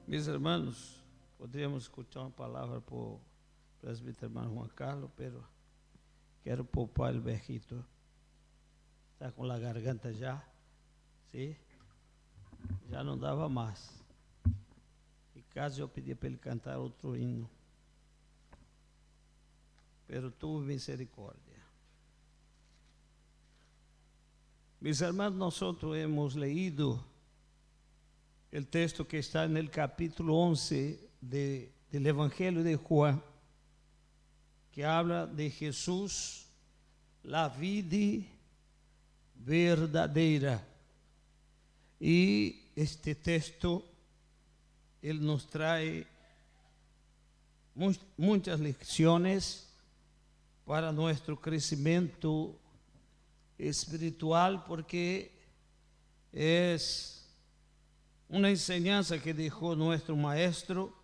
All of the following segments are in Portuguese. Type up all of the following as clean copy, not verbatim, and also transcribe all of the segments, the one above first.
Mis hermanos, podríamos escuchar uma palavra para o presbítero hermano Juan Carlos, pero quero poupar el viejito. Está com a garganta já, ¿sí? Já não dava mais. E caso eu pedi para ele cantar outro hino, pero tuve misericórdia. Mis hermanos, nosotros hemos leído el texto que está en el capítulo 11 del Evangelio de Juan, que habla de Jesús, la vid verdadeira. Y este texto, él nos trae muchas lecciones para nuestro crecimiento espiritual, porque es una enseñanza que dejó nuestro maestro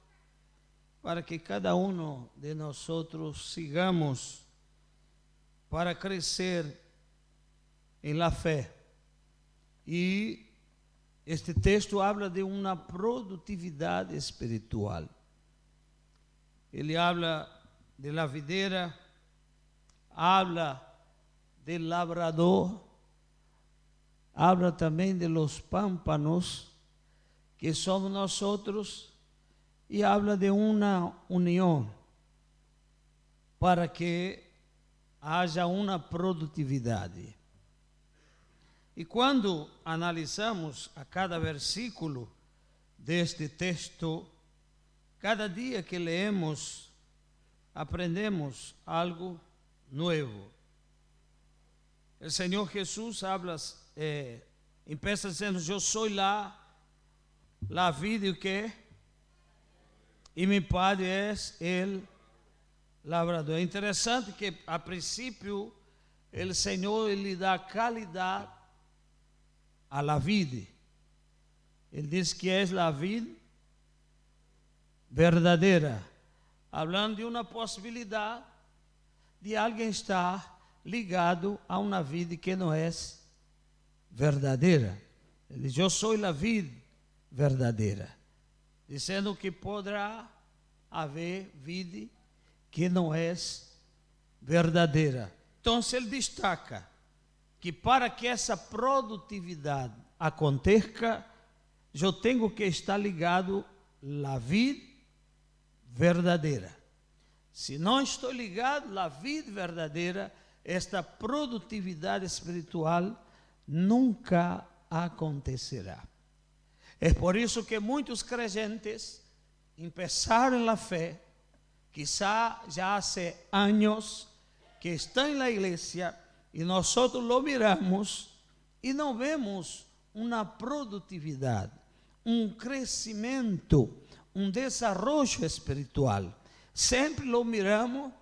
para que cada uno de nosotros sigamos para crecer en la fe. Y este texto habla de una productividad espiritual. Ele habla de la videra, habla del labrador, habla también de los pámpanos, que somos nosotros, y habla de una unión para que haya una productividad. Y cuando analizamos a cada versículo de este texto, cada día que leemos, aprendemos algo nuevo. El Señor Jesús habla, empieza diciendo: yo soy la vida, ¿y qué? Y mi Padre es el labrador. É interessante que a princípio o Senhor lhe dá qualidade a la vida. Ele diz que é a vida verdadeira, falando de uma possibilidade de alguém estar ligado a uma vida que não é verdadeira. Ele diz: eu sou a vida verdadeira, dizendo que poderá haver vida que não é verdadeira. Então, ele destaca que para que essa produtividade aconteça, eu tenho que estar ligado à vida verdadeira. Se não estou ligado à vida verdadeira, esta produtividade espiritual nunca acontecerá. É por isso que muitos crentes empezaram a fé, quizá já há anos que estão na igreja, e nós lo miramos e não vemos uma produtividade, crescimento, desenvolvimento espiritual. Sempre lo miramos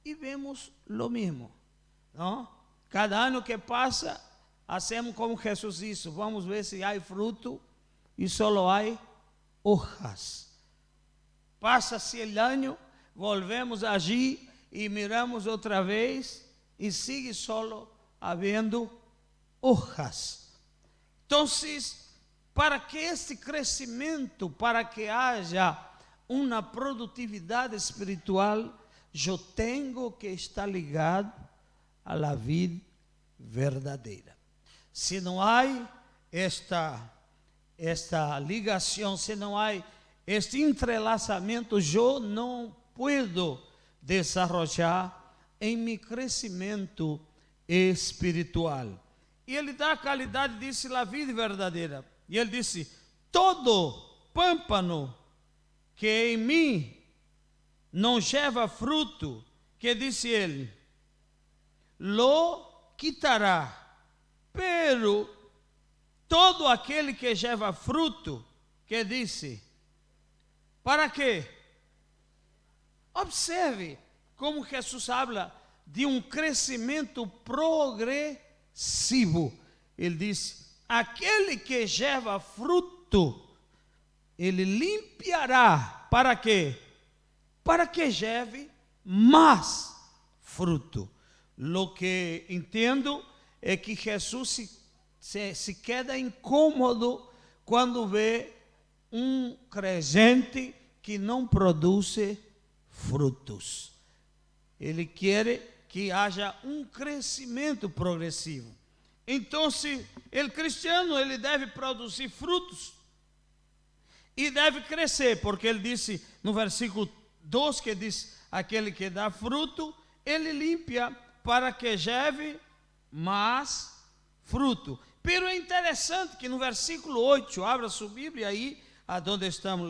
e vemos lo mesmo, não? Cada ano que passa, hacemos como Jesus disse: vamos ver se há fruto, e solo há hojas. Passa-se o ano, volvemos allí e miramos outra vez, e sigue solo havendo hojas. Então, para que este crescimento, para que haja uma produtividade espiritual, eu tenho que estar ligado à vida verdadeira. Se não há esta ligação, se não há este entrelaçamento, eu não puedo desenvolver em meu crescimento espiritual. E ele dá a qualidade, disse, a vida verdadeira. E ele disse: todo pâmpano que em mim não leva fruto, que disse ele, lo quitará. Pero todo aquele que leva fruto, que disse, para quê? Observe como Jesus habla de crescimento progressivo. Ele diz: aquele que leva fruto, ele limpiará. Para quê? Para que leve mais fruto. Lo que entendo é que Jesus se queda incômodo quando vê um crente que não produz frutos. Ele quer que haja um crescimento progressivo. Então, se o cristiano, ele deve produzir frutos e deve crescer, porque ele disse no versículo 2, que diz, aquele que dá fruto, ele limpa para que leve mais fruto. Pero é interessante que no versículo 8, abra sua Bíblia aí, aonde estamos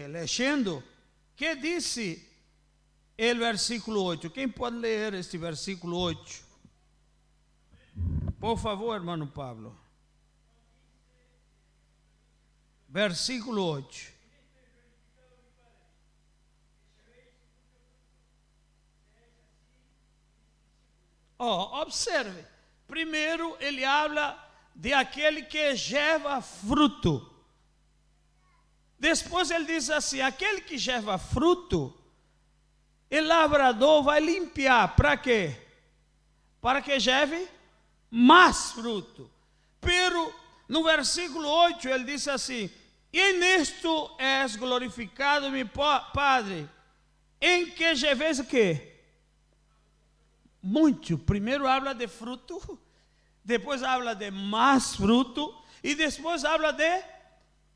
lendo, que disse o versículo 8. Quem pode ler este versículo 8? Por favor, irmão Pablo. Versículo 8. Observe. Primeiro, ele habla de aquele que gera fruto. Depois ele diz assim, aquele que gera fruto, o lavrador vai limpar. Para quê? Para que gere mais fruto. Pero no versículo 8 ele diz assim, e nisto és glorificado, meu Padre, em que gereis o quê? Muito. Primeiro habla de fruto, depois habla de mais fruto, e depois habla de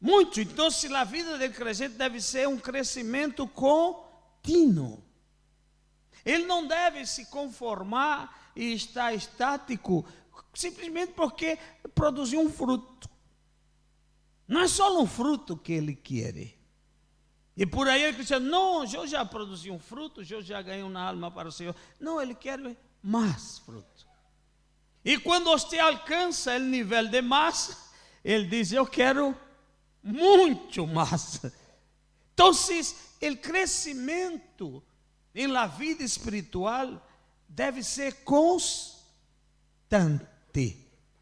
muito. Então, se a vida do crente deve ser um crescimento contínuo. Ele não deve se conformar e estar estático, simplesmente porque produziu um fruto. Não é só um fruto que ele quer. E por aí ele diz, não, eu já produzi um fruto, eu já ganhei uma alma para o Senhor. Não, ele quer mais fruto. E quando você alcança o nível de mais, ele diz, eu quero muito mais. Então, o crescimento em la vida espiritual deve ser constante.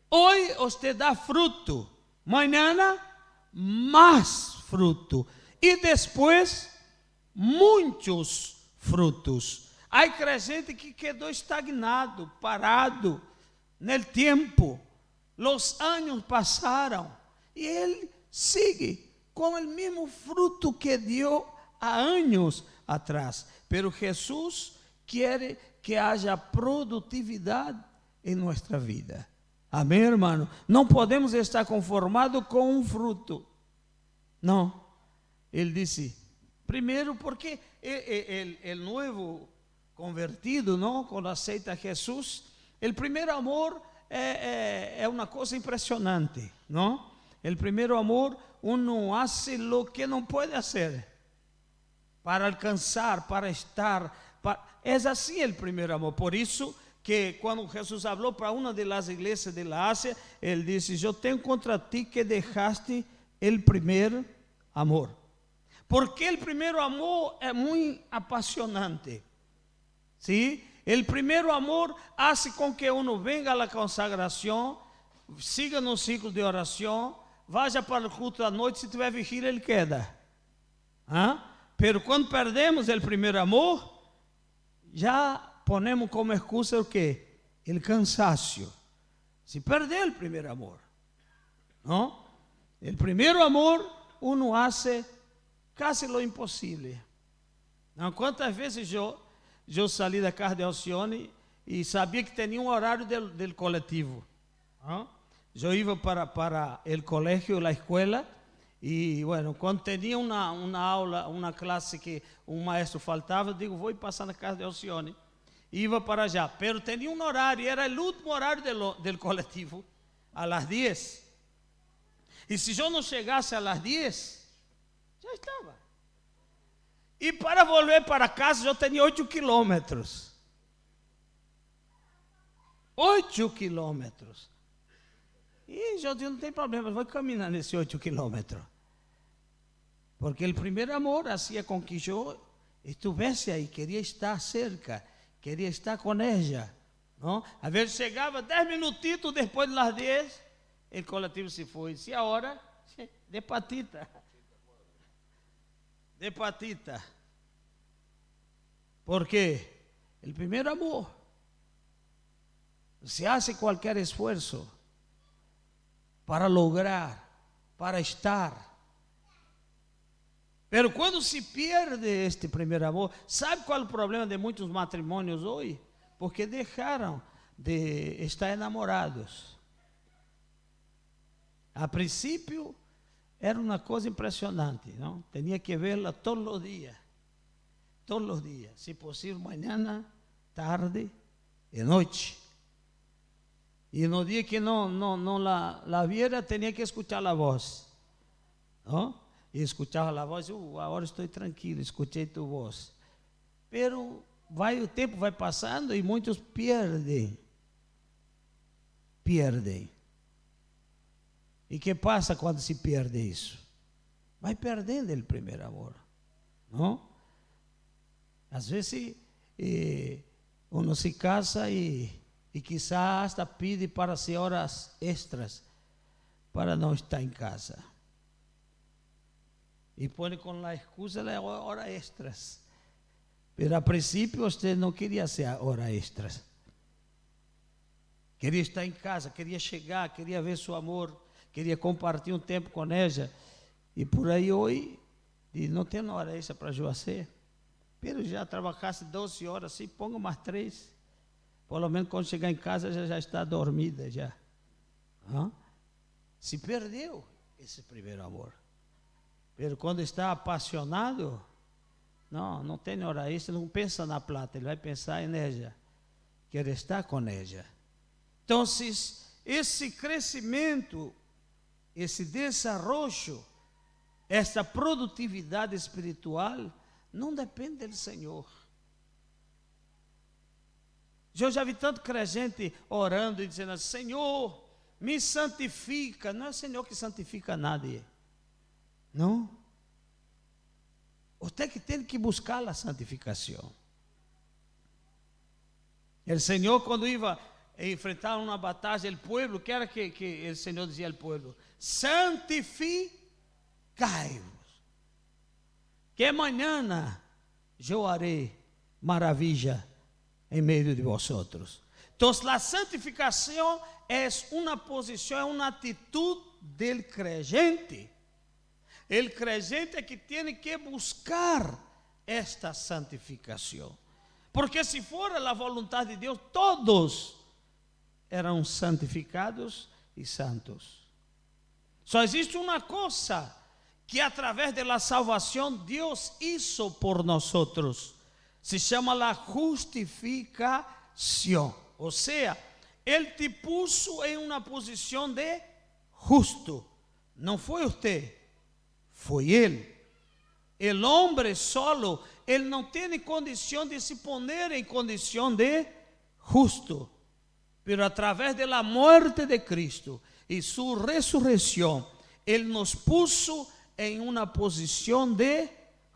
Hoje você dá fruto, amanhã mais fruto e depois muitos frutos. Há crente que quedou estagnado, parado no tempo. Os anos passaram e ele sigue com o mesmo fruto que deu há anos atrás. Pero Jesus quer que haja produtividade em nossa vida. Amém, irmão? Não podemos estar conformados com um fruto. Não. Ele disse, primeiro porque o novo convertido, não, quando aceita Jesus, o primeiro amor é uma coisa impressionante, não? O primeiro amor, uno hace lo que não pode fazer para alcançar, para estar. É assim o primeiro amor. Por isso que quando Jesus falou para uma das igrejas de la Ásia, ele disse, eu tenho contra ti que deixaste o primeiro amor. Porque o primeiro amor é muito apaixonante. ¿Sí? O primeiro amor hace com que uno venga à consagração, siga no ciclo de oração, vá para o culto da noite, se tiver vigília, ele queda. Pero quando perdemos o primeiro amor, já ponemos como excusa o quê? O cansaço. Se perdeu o primeiro amor, não? O primeiro amor, uno hace casi lo impossível. Não, quantas vezes eu saí da casa de Alcione e sabia que tinha um horário do coletivo. Eu ia para o colégio, a escola, e, bueno, quando tinha uma aula, uma classe que um maestro faltava, eu digo, vou passar na casa de Alcione. Ia para allá, pero tinha um horário, era o último horário do coletivo, às 10. E se eu não chegasse às 10, já estava. E para voltar para casa, eu tinha 8 quilômetros. 8 quilômetros. E eu disse, não tem problema, vou caminhar nesses 8 quilômetros. Porque o primeiro amor fazia com que eu estivesse aí, queria estar cerca, queria estar com ela. Não? Às vezes chegava 10 minutitos depois das 10, o coletivo se foi. E a hora, de patita. De patita. Porque o primeiro amor, se hace qualquer esforço para lograr, para estar, Pero quando se perde este primeiro amor, sabe qual é o problema de muitos matrimônios hoje? Porque deixaram de estar enamorados. A princípio, era uma coisa impressionante, não? Tinha que vê-la todos os dias. Todos os dias. Se possível, manhã, tarde e noite. E no dia que não la viera, tinha que escutar a voz. ¿No? E escutava a voz, agora estou tranquilo, escutei tua voz. Pero o tempo vai passando e muitos perdem. E que passa quando se perde isso? Vai perdendo o primeiro amor, não? Às vezes uno se casa e quizá hasta pede para ser horas extras para não estar em casa. E põe com a excusa de horas extras. Mas a princípio você não queria ser horas extras. Queria estar em casa, queria chegar, queria ver seu amor, queria compartilhar um tempo com ela. E por aí hoje, não tem hora extra para você. Mas já trabalhasse 12 horas, assim, ponga mais 3. Pelo menos quando chegar em casa já está dormida já. Se perdeu esse primeiro amor. Mas quando está apaixonado, não tem hora extra, não pensa na plata, ele vai pensar em ela. Quer estar com ela. Então, esse crescimento, esse desenvolvimento, essa produtividade espiritual, não depende do Senhor. Eu já vi tanto crente orando e dizendo assim, Senhor, me santifica. Não é o Senhor que santifica nadie. Não. Você que tem que buscar a santificação. O Senhor, quando ia enfrentar uma batalha, o povo, que era que o Senhor dizia ao povo? Santificai-vos, que amanhã eu harei maravilha em meio de vosotros. Então, a santificação é uma posição, é uma atitude del creyente. O creyente é que tem que buscar esta santificação. Porque se for a vontade de Deus, todos eram santificados e santos. Só existe uma coisa que através da salvação Deus hizo por nós. Se chama a justificação. Ou seja, Ele te puso em uma posição de justo. Não foi você, foi Ele. O homem solo, ele não tem condição de se poner em condição de justo. Pero através da morte de Cristo e sua ressurreição, Ele nos puso em uma posição de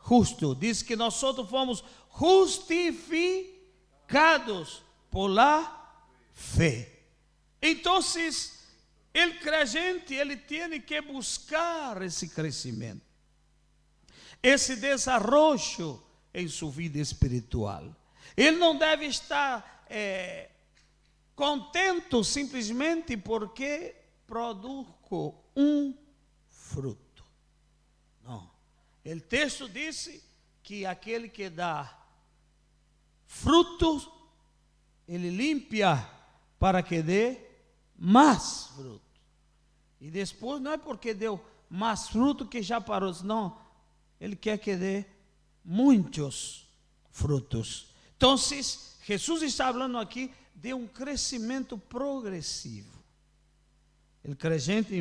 justo. Diz que nós fomos justificados por la fé. Então, o crente, ele tem que buscar esse crescimento, esse desenvolvimento em sua vida espiritual. Ele não deve estar contento simplesmente porque produz um fruto. Não. O texto diz que aquele que dá frutos, ele limpia para que dê mais fruto. E depois não é porque deu mais fruto que já parou, não. Ele quer que dê muitos frutos. Então, Jesus está falando aqui de um crescimento progressivo. O crente,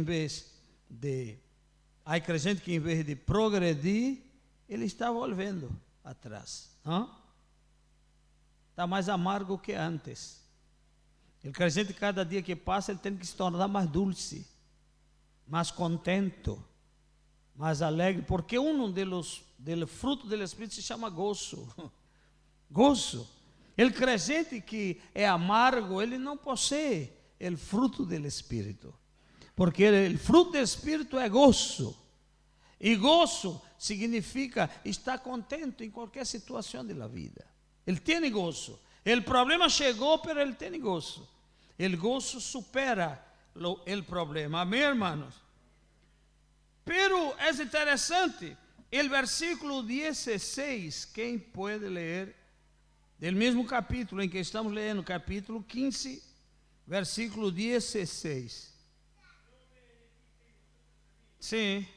há crente que em vez de progredir, ele está volvendo atrás. Está mais amargo que antes. O crente, cada dia que passa, ele tem que se tornar mais dulce, mais contento, mais alegre, porque dos frutos do Espírito se chama gozo. Gozo. O crente que é amargo, ele não possui o fruto do Espírito, porque o fruto do Espírito é gozo. E gozo significa estar contente em qualquer situação da vida. Ele tem gozo. O problema chegou, mas ele tem gozo. O gozo supera o problema. Amém, irmãos? Pero é interessante, El versículo 16, quem pode ler? Del mesmo capítulo em que estamos lendo, capítulo 15, versículo 16. Sim.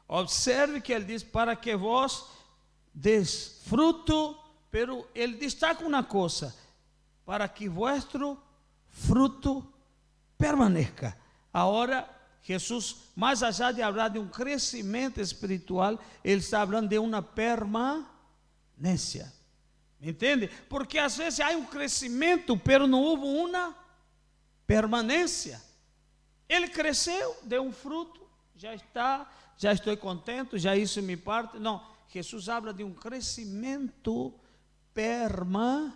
Observe que ele diz, para que vós des fruto, pero ele destaca uma coisa, para que vuestro fruto permaneça. Agora, Jesus, mais allá de falar de um crescimento espiritual, ele está falando de uma permanência. Entende? Porque às vezes há um crescimento, pero não houve uma permanência. Ele cresceu, deu um fruto, já estou contente, já isso me parte. Não, Jesus habla de um crescimento permanente.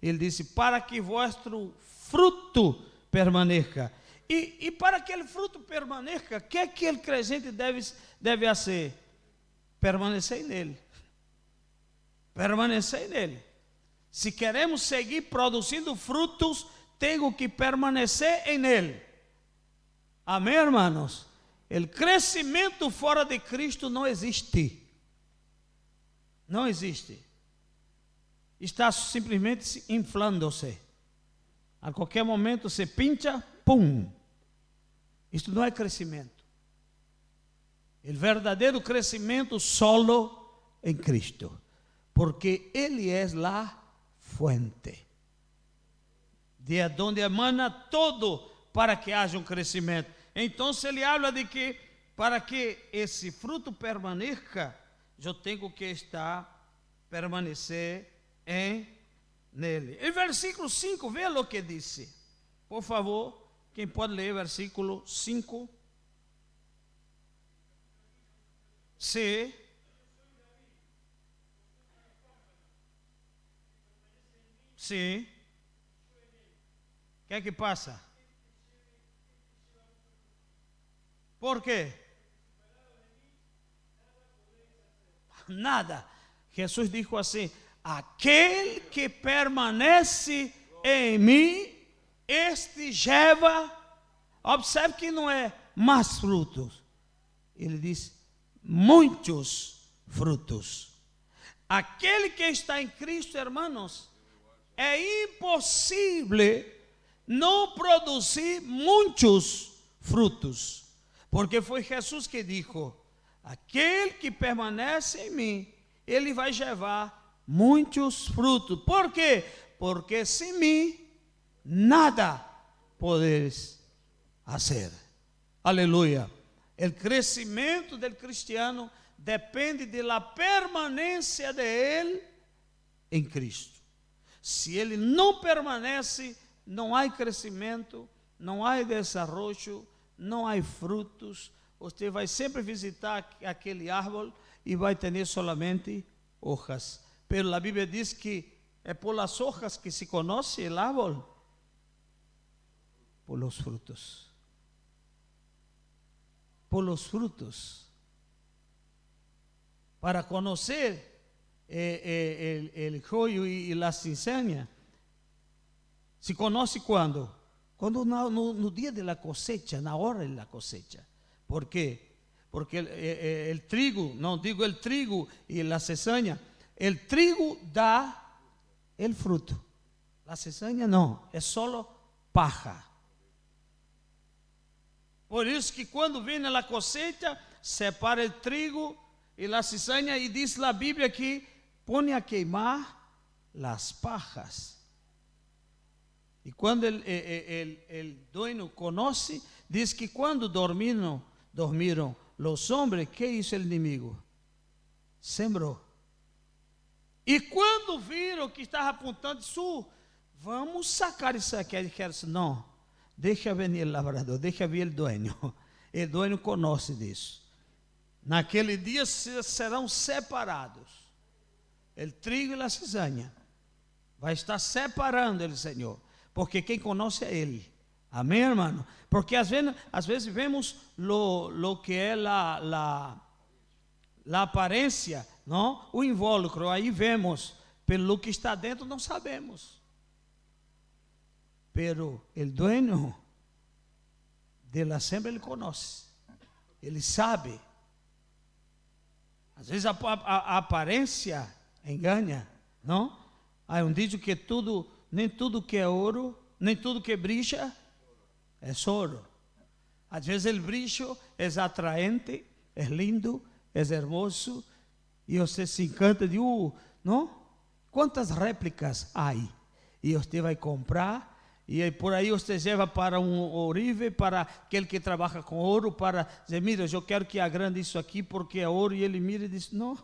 Ele disse, para que vosso fruto permaneça. E para que aquele fruto permaneça, o que aquele crente deve fazer? Permanecer nele. Permanecer nele. Se queremos seguir produzindo frutos, tenho que permanecer em ele. Amém, hermanos? O crescimento fora de Cristo não existe. Não existe. Está simplesmente inflando-se. A qualquer momento se pincha, pum. Isto não é crescimento. O verdadeiro crescimento solo em Cristo. Porque Ele é a fuente. De onde emana todo para que haja um crescimento. Então, ele habla de que para que esse fruto permaneça, eu tenho que permanecer nele. E versículo 5, vê o que disse. Por favor, quem pode ler versículo 5? Sim. Sim. O que passa? Por quê? Nada. Jesus disse assim, aquele que permanece em mim, este leva, observe que não é mais frutos. Ele diz, muitos frutos. Aquele que está em Cristo, irmãos, é impossível não produzir muitos frutos. Porque foi Jesus que disse, aquele que permanece em mim, ele vai levar muitos frutos. Por quê? Porque sem mim, nada poderes fazer. Aleluia. O crescimento do cristiano depende da permanência de ele em Cristo. Se ele não permanece, não há crescimento, não há desenvolvimento, não há frutos. Você vai sempre visitar aquele árvore e vai ter solamente hojas. Pero a Bíblia diz que é por las hojas que se conoce el árbol, por los frutos. Por los frutos. Para conocer el joio e la cizaña, se conoce quando? Quando no dia da cosecha, na hora da cosecha. ¿Por quê? Porque el trigo, não digo el trigo e la cizaña, el trigo dá el fruto. La cizaña não, é solo paja. Por isso que quando vem a cosecha, separa o trigo e a cizaña, e diz a Bíblia que põe a queimar as pajas. E quando o dueño conhece, diz que quando dormiram os homens, que hizo o inimigo? Sembrou. E quando viram que estava apontando, vamos sacar isso aqui. Ele disse, não, deixa vir o lavrador, deixa vir o dueño. O dueño conhece disso. Naquele dia serão separados. O trigo e a cizaña. Vai estar separando o Senhor. Porque quem conhece é Ele. Amém, irmão? Porque às vezes vemos lo que é a a aparência, não? O invólucro, aí vemos, pelo que está dentro não sabemos. Pero el dueño de la siembra ele conhece, ele sabe. Às vezes a aparência engana, não? Há dicho que nem tudo que é ouro, nem tudo que brilha é ouro. Às vezes o brilho é atraente, é lindo, é hermoso, e você se encanta de, não? Quantas réplicas há? E você vai comprar, e aí por aí você leva para um ourive, para aquele que trabalha com ouro, para dizer, mira, eu quero que agrande isso aqui porque é ouro, e ele mira e diz, não,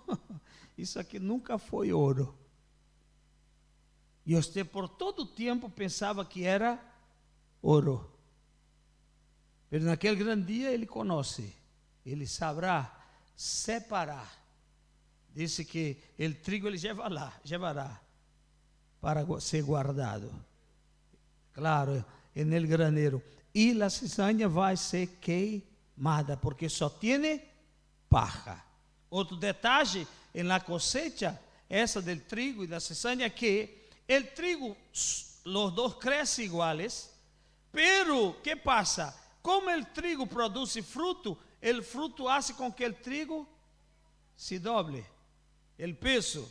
isso aqui nunca foi ouro. E você por todo o tempo pensava que era ouro. Mas naquele grande dia ele conhece, ele saberá separar. Disse que o trigo ele levará para ser guardado. Claro, no graneiro. E a cizaña vai ser queimada, porque só tem paja. Outro detalhe, na cosecha, essa do trigo e da cizaña, que o trigo, os dois crescem iguais, pero, que passa? Como o trigo produz fruto, o fruto hace com que o trigo se doble, o peso,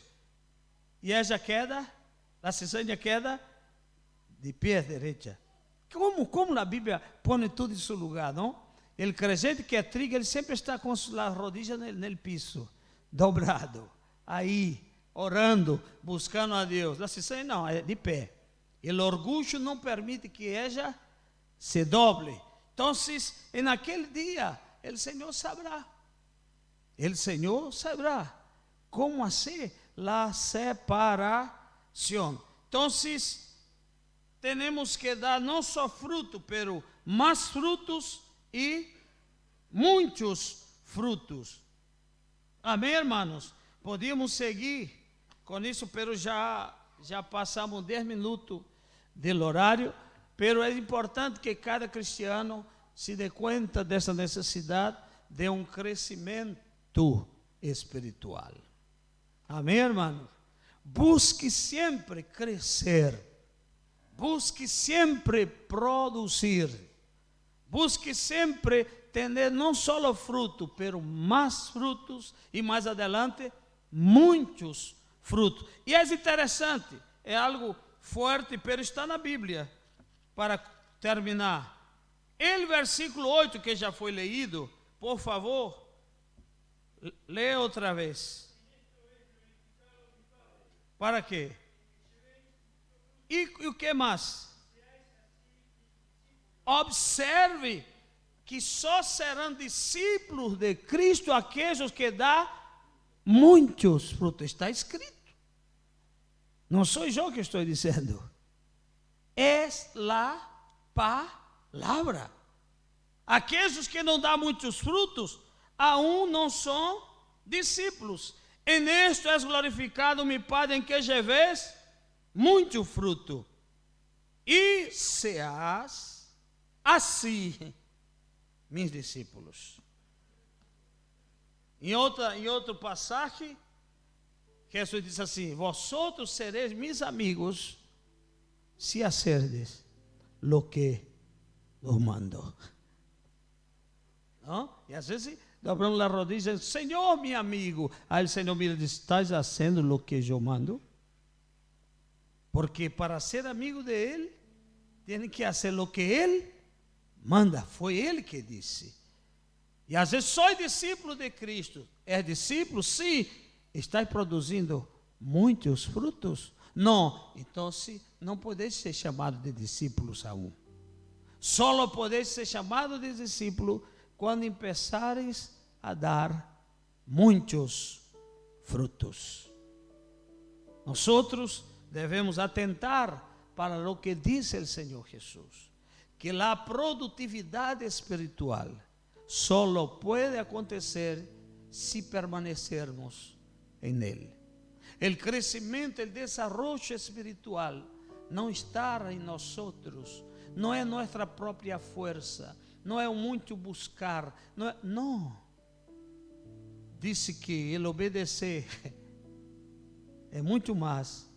e ella queda, a cizaña queda de pé direita. Como na Bíblia põe tudo em seu lugar, não? O crente que é trigo, ele sempre está com as rodillas no piso, dobrado, aí, orando, buscando a Deus. A cizaña não, é de pé. O orgulho não permite que ella se doble. Então, naquele dia, o Senhor saberá. O Senhor saberá como fazer a separação. Então, temos que dar não só fruto, pero mais frutos e muitos frutos. Amém, irmãos? Podíamos seguir com isso, pero já passamos 10 minutos do horário. Pero é importante que cada cristiano se dê conta dessa necessidade de um crescimento espiritual. Amém, irmãos? Busque sempre crescer. Busque sempre produzir. Busque sempre ter não só fruto, pero mais frutos e mais adelante muitos frutos. E é interessante, é algo forte, pero está na Bíblia. Para terminar, o versículo 8 que já foi lido, por favor, leia outra vez. Para quê? E o que mais? Observe que só serão discípulos de Cristo aqueles que dão muitos frutos. Está escrito. Não sou eu que estou dizendo. É a palavra. Aqueles que não dão muitos frutos, aún não são discípulos. En esto é glorificado mi Padre, em que llevéis muito fruto, e seas assim meus discípulos. Em outro passagem, Jesus diz assim: vosotros sereis mis amigos, se hacerdes lo que os mando. ¿No? E às vezes dobramos a rodilha e dizemos: Senhor, meu amigo. Aí o Senhor mira e diz: estás fazendo lo que eu mando? Porque para ser amigo de Ele, tem que fazer lo que Ele manda. Foi Ele que disse. E às vezes sou discípulo de Cristo. É discípulo? Sim. Está produzindo muitos frutos? Não. Então, não podeis ser chamado de discípulos aún. Só podeis ser chamado de discípulo quando começares a dar muitos frutos. Nós devemos atentar para o que diz o Senhor Jesus, que a produtividade espiritual só pode acontecer se permanecermos em Ele. O crescimento, o desenvolvimento espiritual não está em nós, não é nossa própria força, não é muito buscar, não. disse que ele obedecer é muito mais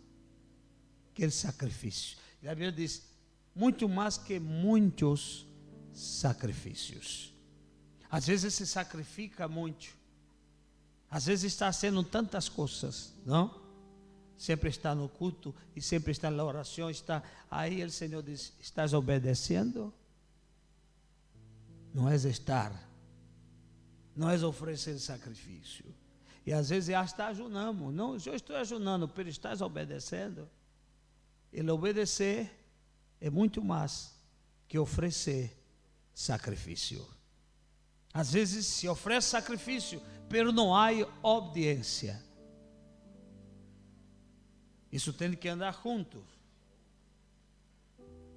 que o sacrifício. E a Bíblia diz, muito mais que muitos sacrifícios. Às vezes se sacrifica muito. Às vezes está sendo tantas coisas, não? Sempre está no culto e sempre está na oração. Aí o Senhor diz, estás obedecendo? Não és estar. Não és oferecer sacrifício. E às vezes está ajunamos. Não, eu estou ajunando, mas estás obedecendo? Ele obedecer é muito mais que oferecer sacrifício. Às vezes se oferece sacrifício, mas não há obediência. Isso tem que andar juntos.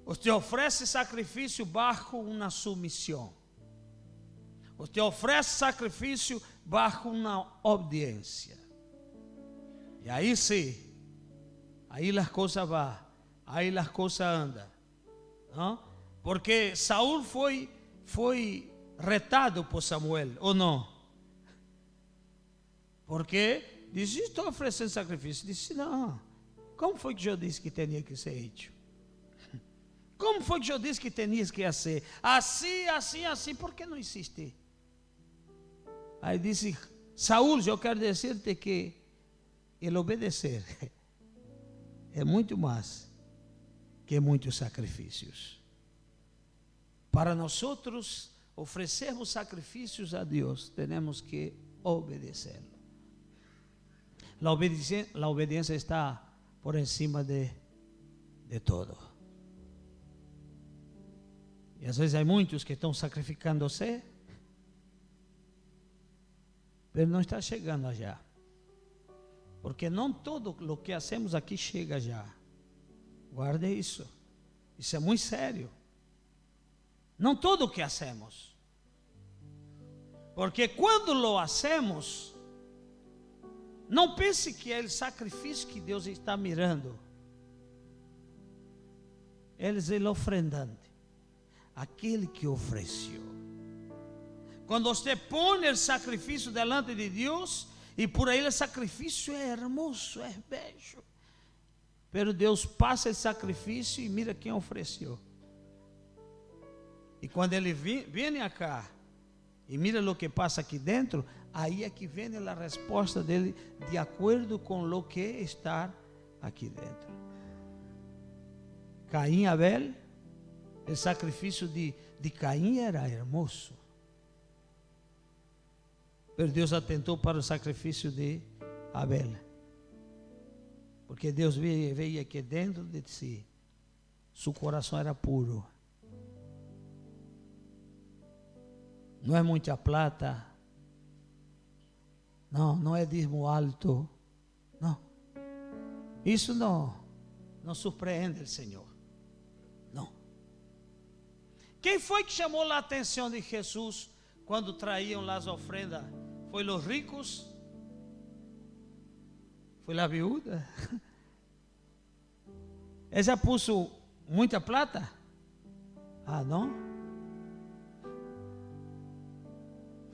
Você oferece sacrifício bajo uma submissão. Você oferece sacrifício bajo uma obediência. E aí sim, aí as coisas vão, aí as coisas andam. Não? Porque Saul foi retado por Samuel, ou não? Porque disse, estou oferecendo sacrifício. Disse, não. Como foi que eu disse que tinha que ser feito? Como foi que eu disse que tinha que ser? Assim, assim, assim, por que não insistir? Aí disse, Saul, eu quero dizer-te que ele obedecer é muito mais que muitos sacrifícios. Para nós oferecermos sacrifícios a Deus, temos que obedecê-lo. A obediência está por encima de todo. E às vezes há muitos que estão sacrificando-se, mas não está chegando já. Porque não todo o que hacemos aqui chega já. Guarde isso. Isso é muito sério. Não todo o que hacemos. Porque quando lo hacemos, não pense que é o sacrifício que Deus está mirando. Ele é o ofrendante. Aquele que ofereceu. Quando você põe o sacrifício delante de Deus, e por aí o sacrifício é hermoso, é belo. Pero Deus passa o sacrifício e mira quem ofereceu. E quando ele vem cá e mira o que passa aqui dentro, aí é que vem a resposta dele de acordo com o que está aqui dentro. Caim e Abel, o sacrifício de Caim era hermoso. Mas Deus atentou para o sacrifício de Abel. Porque Deus veio aqui dentro de si. Seu coração era puro. Não é muita plata. Não é dízimo alto. Não. Isso não surpreende o Senhor. Não. Quem foi que chamou a atenção de Jesus quando traíam as ofrendas? Foi os ricos? Foi a viúva? Ele já puso muita plata? Ah, não?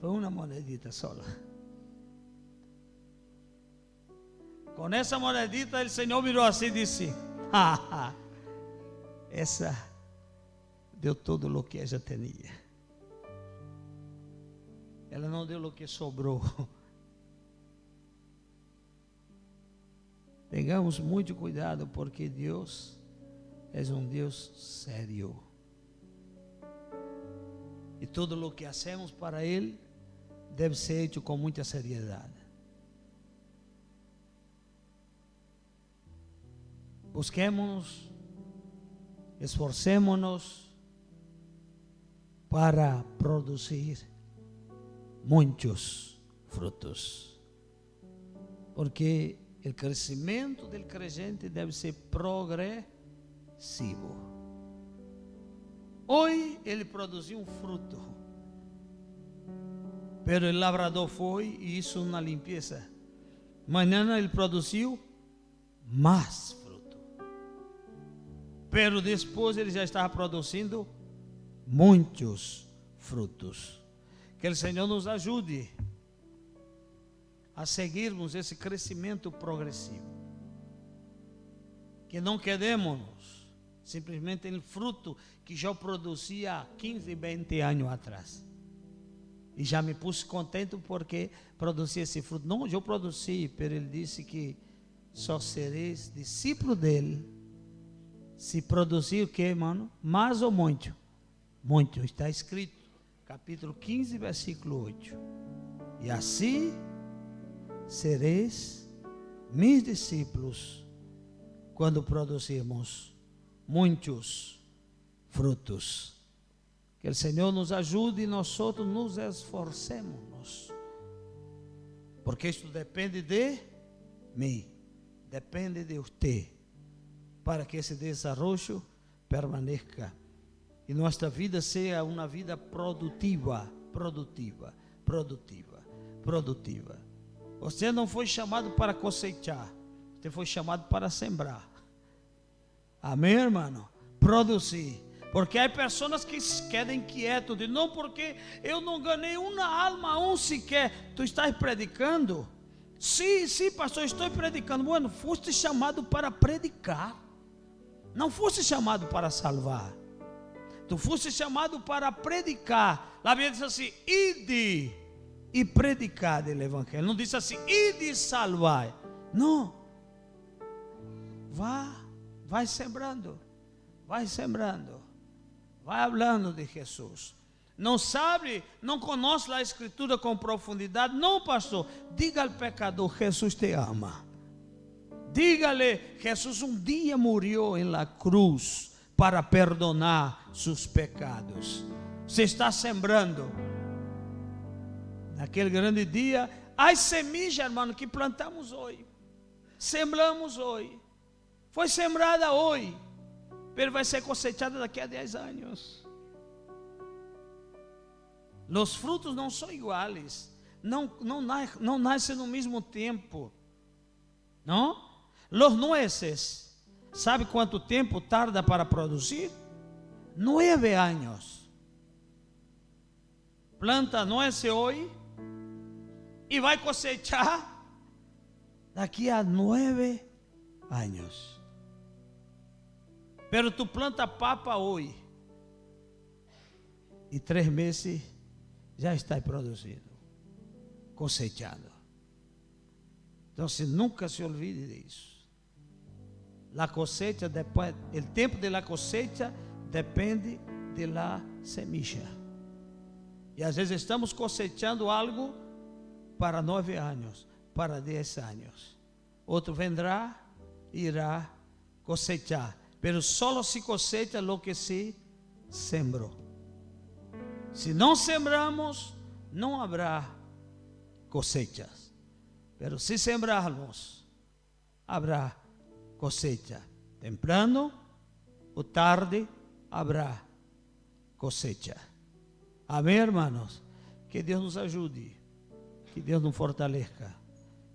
Foi uma monedita só. Com essa monedita, o Senhor mirou assim e disse: essa deu todo o que ela tinha. Ela não deu o que sobrou. Tengamos muito cuidado, porque Deus é um Deus sério. E tudo o que hacemos para Ele deve ser feito com muita seriedade. Busquemos, esforcémonos para produzir muitos frutos. Porque o crescimento do crente deve ser progressivo. Hoje ele produziu um fruto, pero o lavrador foi e hizo uma limpeza. Amanhã ele produziu mais fruto, pero depois ele já estava produzindo muitos frutos. Que o Senhor nos ajude a seguirmos esse crescimento progressivo. Que não quedemos simplesmente no fruto que já produzia há 15, 20 anos atrás. E já me pus contente porque produzi esse fruto. Não, eu produzi, mas ele disse que só sereis discípulo dele se produzir o que, mano? Mais ou muito? Muito, está escrito. Capítulo 15, versículo 8. E assim sereis meus discípulos quando produzirmos muitos frutos. Que o Senhor nos ajude e nós outros nos esforcemos. Porque isto depende de mim, depende de você, para que esse desenvolvimento permaneça e nossa vida seja uma vida produtiva. Você não foi chamado para cosechar, você foi chamado para sembrar. Amém, irmão? Produzir. Porque há pessoas que quedam quietos, não, porque eu não ganhei uma alma, um sequer. Tu estás predicando? Sim, pastor, estou predicando. Bueno, foste chamado para predicar, não foste chamado para salvar. Tu foste chamado para predicar. A Bíblia diz assim: ide e predicar do evangelho. Não diz assim: ide e salvar. Não. Vai sembrando. Vai sembrando. Vai falando de Jesus. Não sabe, não conhece a Escritura com profundidade. Não, pastor. Diga ao pecador: Jesus te ama. Diga-lhe: Jesus um dia morreu em la cruz para perdonar seus pecados. Você está sembrando. Naquele grande dia, as semijas, irmão, que plantamos hoje, sembramos hoje, foi sembrada hoje, mas vai ser cosechada daqui a 10 anos. Os frutos não são iguais, não nascem no mesmo tempo, não? Os nueces, sabe quanto tempo tarda para produzir? 9 anos. Planta nuez hoje e vai cosechar daqui a 9 anos. Pero tu planta papa hoje e 3 meses já está produzindo, cosechado. Então, nunca se olvide disso. La cosecha, depois, o tempo de la cosecha depende de la semilla. E às vezes estamos cosechando algo para 9 anos, para 10 anos. Outro vendrá, irá cosechar. Pero solo se cosecha lo que se sembrou. Se não sembramos, não haverá cosechas. Pero se sembrarmos, haverá cosecha. Temprano ou tarde haverá cosecha. Amém, hermanos? Que Deus nos ajude. Que Deus nos fortaleça.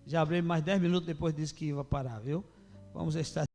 Já abri mais 10 minutos, depois disse que ia parar, viu? Vamos estar